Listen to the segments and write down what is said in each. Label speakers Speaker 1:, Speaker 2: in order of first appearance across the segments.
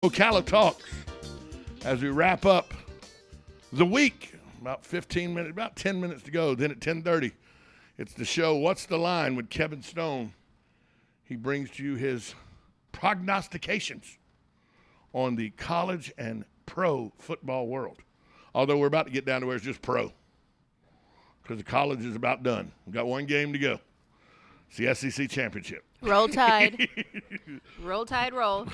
Speaker 1: Ocala Talks as we wrap up the week. About 10 minutes to go. Then at 10:30, it's the show What's the Line with Kevin Stone. He brings to you his prognostications on the college and pro football world. Although we're about to get down to where it's just pro because the college is about done. We've got one game to go. It's the SEC championship.
Speaker 2: Roll Tide. Roll Tide, roll.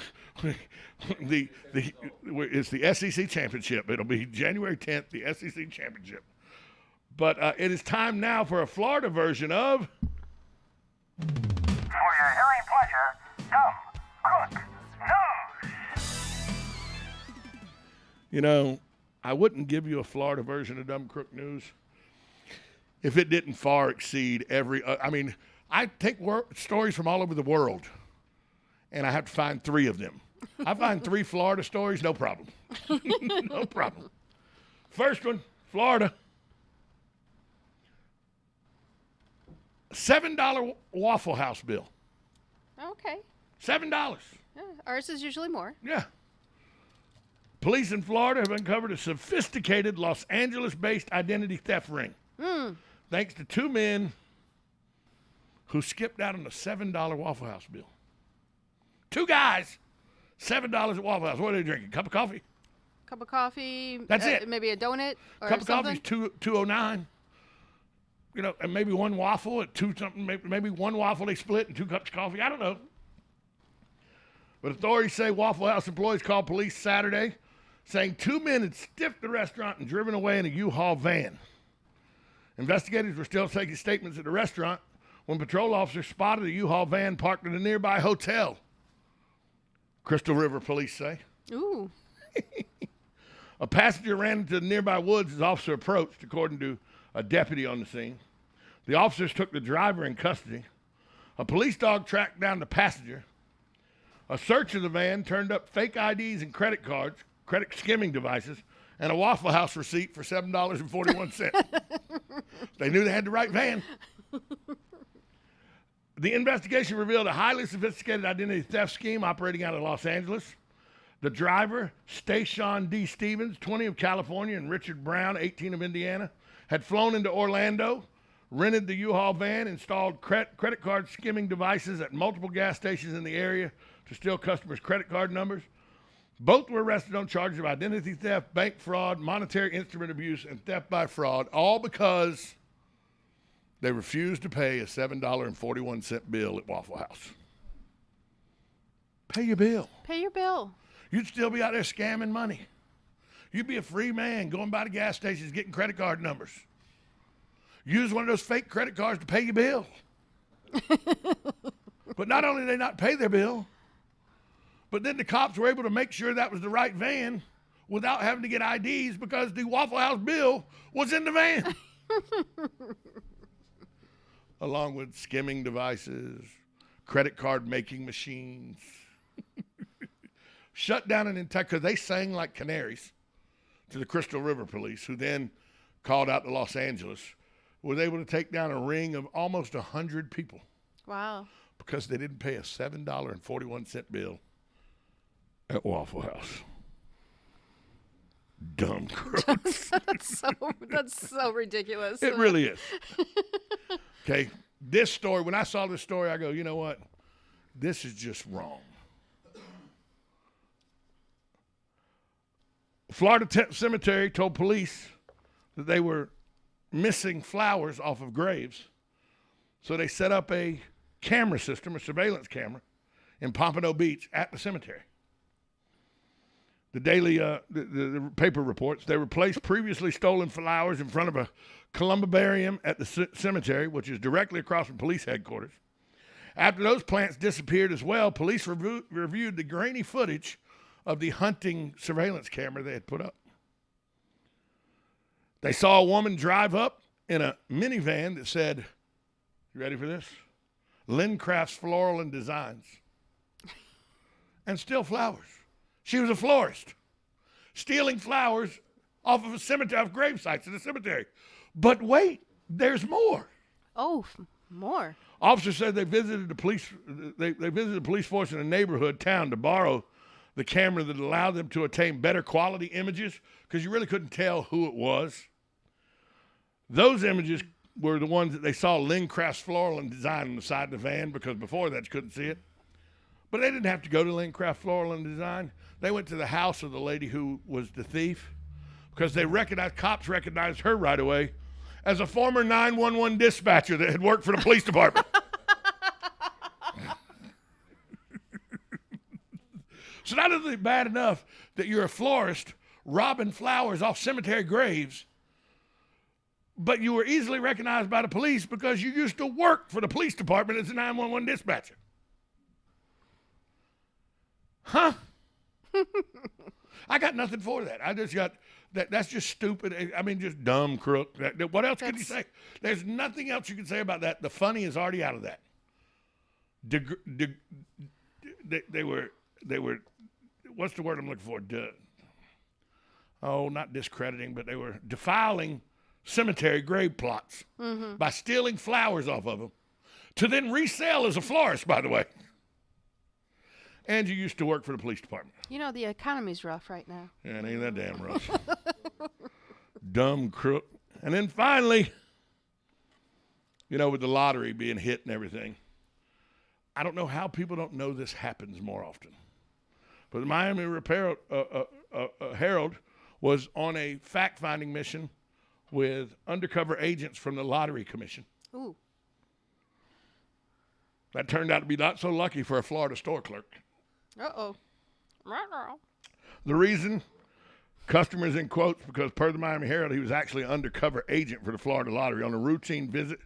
Speaker 1: It's the SEC championship. It'll be January 10th, the SEC championship. But it is time now for a Florida version of...
Speaker 3: For your hearing pleasure, Dumb Crook News.
Speaker 1: You know, I wouldn't give you a Florida version of Dumb Crook News if it didn't far exceed every... I take stories from all over the world, and I have to find 3 of them. I find 3 Florida stories, no problem. No problem. First one, Florida. $7 Waffle House bill.
Speaker 2: Okay.
Speaker 1: $7.
Speaker 2: Yeah, ours is usually more.
Speaker 1: Yeah. Police in Florida have uncovered a sophisticated Los Angeles-based identity theft ring. Thanks to 2 men who skipped out on a $7 Waffle House bill. 2 guys, $7 at Waffle House. What are they drinking? Cup of coffee?
Speaker 2: Cup of coffee.
Speaker 1: That's it.
Speaker 2: Maybe a donut or
Speaker 1: Cup of
Speaker 2: something.
Speaker 1: coffee is $2.09. You know, and maybe one waffle at 2 something. Maybe one waffle they split and 2 cups of coffee. I don't know. But authorities say Waffle House employees called police Saturday saying 2 men had stiffed the restaurant and driven away in a U-Haul van. Investigators were still taking statements at the restaurant when patrol officers spotted a U-Haul van parked in a nearby hotel. Crystal River police say.
Speaker 2: Ooh.
Speaker 1: A passenger ran into the nearby woods as officer approached, according to a deputy on the scene. The officers took the driver in custody. A police dog tracked down the passenger. A search of the van turned up fake IDs and credit cards, credit skimming devices, and a Waffle House receipt for $7.41. They knew they had the right van. The investigation revealed a highly sophisticated identity theft scheme operating out of Los Angeles. The driver, Station D. Stevens, 20 of California, and Richard Brown, 18 of Indiana, had flown into Orlando, rented the U-Haul van, installed credit card skimming devices at multiple gas stations in the area to steal customers' credit card numbers. Both were arrested on charges of identity theft, bank fraud, monetary instrument abuse, and theft by fraud, all because they refused to pay a $7.41 bill at Waffle House. Pay your bill.
Speaker 2: Pay your bill.
Speaker 1: You'd still be out there scamming money. You'd be a free man going by the gas stations getting credit card numbers. Use one of those fake credit cards to pay your bill. But not only did they not pay their bill, but then the cops were able to make sure that was the right van without having to get IDs because the Waffle House bill was in the van. Along with skimming devices, credit card making machines. Shut down an entire, because they sang like canaries to the Crystal River police, who then called out to Los Angeles, was able to take down a ring of almost 100 people.
Speaker 2: Wow.
Speaker 1: Because they didn't pay a $7.41 bill at Waffle House. Dumb crooks.
Speaker 2: That's so ridiculous.
Speaker 1: It really is. Okay, this story, when I saw this story, I go, you know what? This is just wrong. Florida Cemetery told police that they were missing flowers off of graves. So they set up a camera system, a surveillance camera, in Pompano Beach at the cemetery. The daily the paper reports they replaced previously stolen flowers in front of a columbarium at the cemetery, which is directly across from police headquarters. After those plants disappeared as well, police reviewed the grainy footage of the hunting surveillance camera they had put up. They saw a woman drive up in a minivan that said, you ready for this? Lindcraft's Floral and Designs. And steal flowers. She was a florist, stealing flowers off of a cemetery, off grave sites in a cemetery. But wait, there's more.
Speaker 2: Oh, more.
Speaker 1: Officers said they visited the police. They visited the police force in a neighborhood town to borrow the camera that allowed them to attain better quality images because you really couldn't tell who it was. Those images were the ones that they saw Lynn Craft's Floral and Design on the side of the van because before that you couldn't see it. But they didn't have to go to Lynn Craft Floral and Design. They went to the house of the lady who was the thief because cops recognized her right away as a former 911 dispatcher that had worked for the police department. So not only bad enough that you're a florist robbing flowers off cemetery graves, but you were easily recognized by the police because you used to work for the police department as a 911 dispatcher. Huh? I got nothing for that. I just got that. That's just stupid. I mean, just dumb crook. What else can you say? There's nothing else you can say about that. The funny is already out of that. They were. What's the word I'm looking for? Not discrediting, but they were defiling cemetery grave plots by stealing flowers off of them to then resell as a florist, by the way. And you used to work for the police department.
Speaker 2: You know, the economy's rough right now.
Speaker 1: Yeah, it ain't that damn rough. Dumb crook. And then finally, with the lottery being hit and everything, I don't know how people don't know this happens more often. But the Miami Herald was on a fact-finding mission with undercover agents from the Lottery Commission.
Speaker 2: Ooh.
Speaker 1: That turned out to be not so lucky for a Florida store clerk.
Speaker 2: Uh-oh.
Speaker 1: The reason, customers in quotes, because per the Miami Herald, he was actually an undercover agent for the Florida Lottery on a routine visit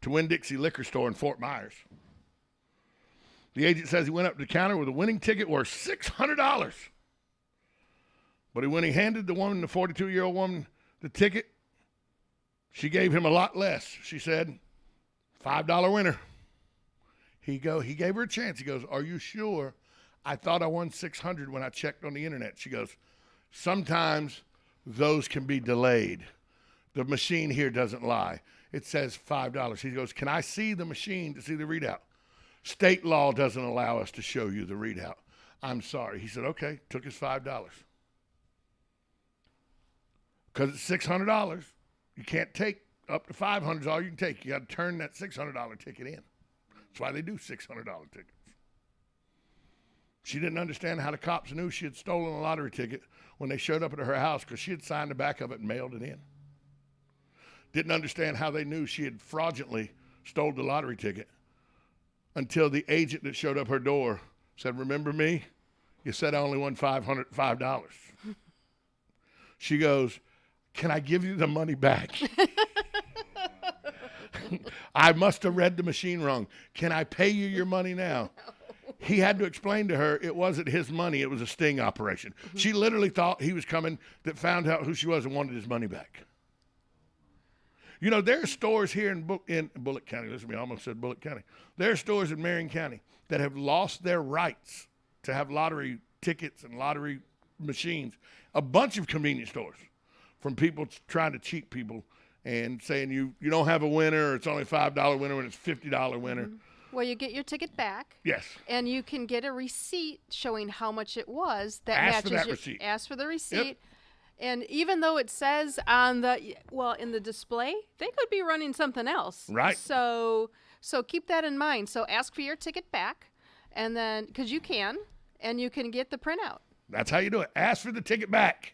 Speaker 1: to Winn-Dixie liquor store in Fort Myers. The agent says he went up to the counter with a winning ticket worth $600. But when he handed the 42-year-old woman, the ticket, she gave him a lot less. She said, $5 winner. He gave her a chance. He goes, "Are you sure? I thought I won $600 when I checked on the internet." She goes, "Sometimes those can be delayed. The machine here doesn't lie. It says $5. He goes, "Can I see the machine to see the readout?" "State law doesn't allow us to show you the readout. I'm sorry." He said, okay, took his $5. Because it's $600, you can't take up to $500 is all you can take. You got to turn that $600 ticket in. That's why they do $600 tickets. She didn't understand how the cops knew she had stolen a lottery ticket when they showed up at her house because she had signed the back of it and mailed it in. Didn't understand how they knew she had fraudulently stole the lottery ticket until the agent that showed up her door said, "Remember me? You said I only won $505. She goes, "Can I give you the money back?" "I must have read the machine wrong. Can I pay you your money now?" No. He had to explain to her it wasn't his money. It was a sting operation. She literally thought he was coming that found out who she was and wanted his money back. There are stores here in Bullitt County. Listen to me, I almost said Bullitt County. There are stores in Marion County that have lost their rights to have lottery tickets and lottery machines. A bunch of convenience stores from people trying to cheat people and saying you don't have a winner, or it's only a $5 winner when it's a $50 winner.
Speaker 2: Mm-hmm. Well, you get your ticket back.
Speaker 1: Yes.
Speaker 2: And you can get a receipt showing how much it was that
Speaker 1: Ask
Speaker 2: matches
Speaker 1: for that receipt.
Speaker 2: Ask for the receipt.
Speaker 1: Yep.
Speaker 2: And even though it says in the display, they could be running something else.
Speaker 1: Right.
Speaker 2: So keep that in mind. So ask for your ticket back, and then because you can get the printout.
Speaker 1: That's how you do it. Ask for the ticket back.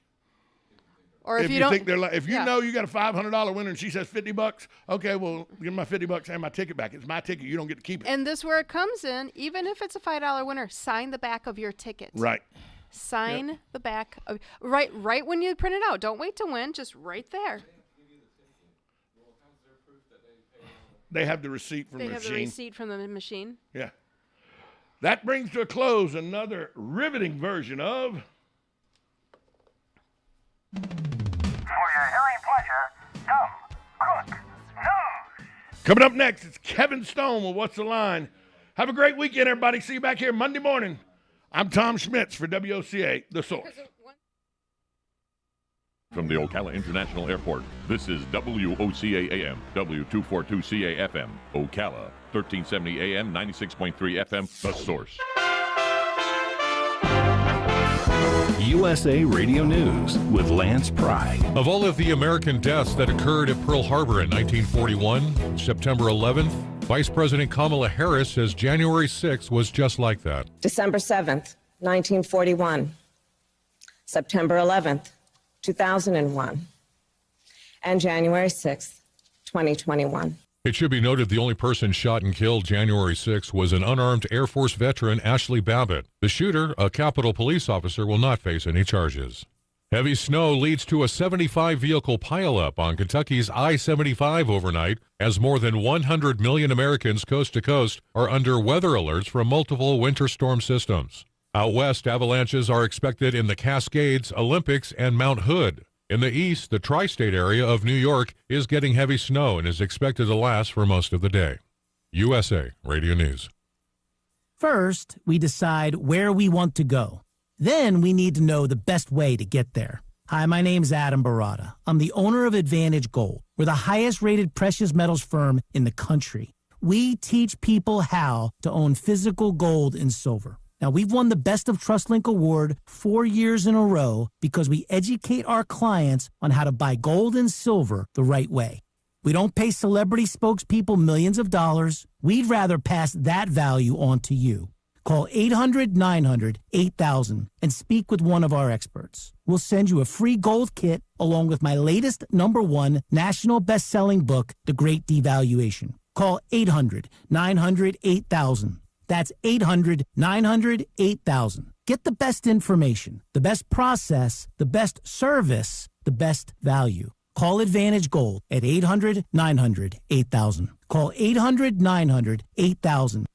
Speaker 2: Or if you
Speaker 1: think they're if you know you got a $500 winner and she says $50, okay, well give me my $50 and my ticket back. It's my ticket. You don't get to keep it.
Speaker 2: And this where it comes in. Even if it's a $5 winner, sign the back of your ticket.
Speaker 1: Right.
Speaker 2: Sign the back of right when you print it out. Don't wait to win. Just right there.
Speaker 1: They have the receipt from the machine.
Speaker 2: They have the receipt from the machine.
Speaker 1: Yeah. That brings to a close another riveting version of
Speaker 3: For your hearing pleasure, Dumb Crook News.
Speaker 1: Coming up next, it's Kevin Stone with What's the Line. Have a great weekend, everybody. See you back here Monday morning. I'm Tom Schmitz for WOCA, The Source.
Speaker 4: From the Ocala International Airport, this is WOCA AM, W242CA FM, Ocala, 1370 AM, 96.3 FM, The Source.
Speaker 5: USA Radio News with Lance Pry.
Speaker 6: Of all of the American deaths that occurred at Pearl Harbor in 1941, September 11th, Vice President Kamala Harris says January 6th was just like that.
Speaker 7: December 7th, 1941. September 11th, 2001. And January 6th, 2021.
Speaker 6: It should be noted the only person shot and killed January 6th was an unarmed Air Force veteran, Ashley Babbitt. The shooter, a Capitol police officer, will not face any charges. Heavy snow leads to a 75-vehicle pileup on Kentucky's I-75 overnight as more than 100 million Americans coast to coast are under weather alerts from multiple winter storm systems. Out west, avalanches are expected in the Cascades, Olympics, and Mount Hood. In the east, the tri-state area of New York is getting heavy snow and is expected to last for most of the day. USA Radio News.
Speaker 8: First, we decide where we want to go. Then we need to know the best way to get there. Hi, my name's Adam Barada. I'm the owner of Advantage Gold. We're the highest-rated precious metals firm in the country. We teach people how to own physical gold and silver. Now, we've won the Best of TrustLink Award 4 years in a row because we educate our clients on how to buy gold and silver the right way. We don't pay celebrity spokespeople millions of dollars. We'd rather pass that value on to you. Call 800-900-8000 and speak with one of our experts. We'll send you a free gold kit along with my latest #1 national best-selling book, The Great Devaluation. Call 800-900-8000. That's 800-900-8000. Get the best information, the best process, the best service, the best value. Call Advantage Gold at 800-900-8000. Call 800-900-8000.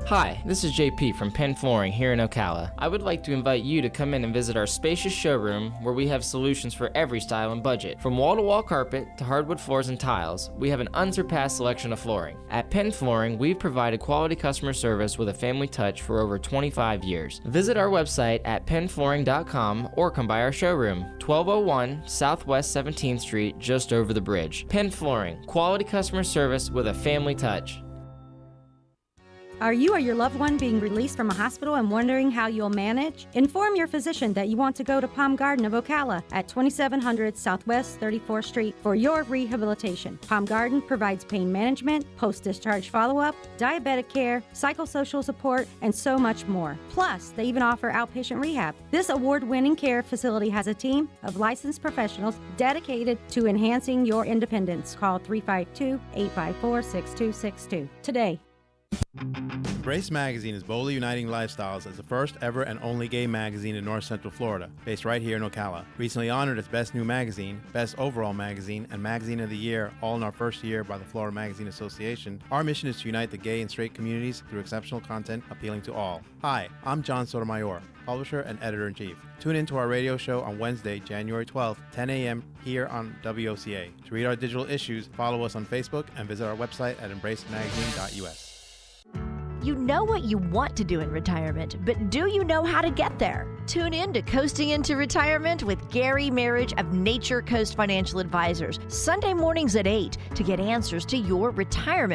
Speaker 9: Hi, this is JP from Penn Flooring here in Ocala. I would like to invite you to come in and visit our spacious showroom where we have solutions for every style and budget. From wall-to-wall carpet to hardwood floors and tiles, we have an unsurpassed selection of flooring. At Penn Flooring, we've provided quality customer service with a family touch for over 25 years. Visit our website at pennflooring.com or come by our showroom, 1201 Southwest 17th Street, just over the bridge. Penn Flooring, quality customer service with a family touch.
Speaker 10: Are you or your loved one being released from a hospital and wondering how you'll manage? Inform your physician that you want to go to Palm Garden of Ocala at 2700 Southwest 34th Street for your rehabilitation. Palm Garden provides pain management, post-discharge follow-up, diabetic care, psychosocial support, and so much more. Plus, they even offer outpatient rehab. This award-winning care facility has a team of licensed professionals dedicated to enhancing your independence. Call 352-854-6262 today.
Speaker 11: Embrace Magazine is boldly uniting lifestyles as the first ever and only gay magazine in North Central Florida, based right here in Ocala. Recently honored as Best New Magazine, Best Overall Magazine, and Magazine of the Year, all in our first year by the Florida Magazine Association, our mission is to unite the gay and straight communities through exceptional content appealing to all. Hi, I'm John Sotomayor, publisher and editor-in-chief. Tune in to our radio show on Wednesday, January 12th, 10 a.m. here on WOCA. To read our digital issues, follow us on Facebook and visit our website at embracemagazine.us.
Speaker 12: You know what you want to do in retirement, but do you know how to get there? Tune in to Coasting into Retirement with Gary Marriage of Nature Coast Financial Advisors, Sunday mornings at 8 to get answers to your retirement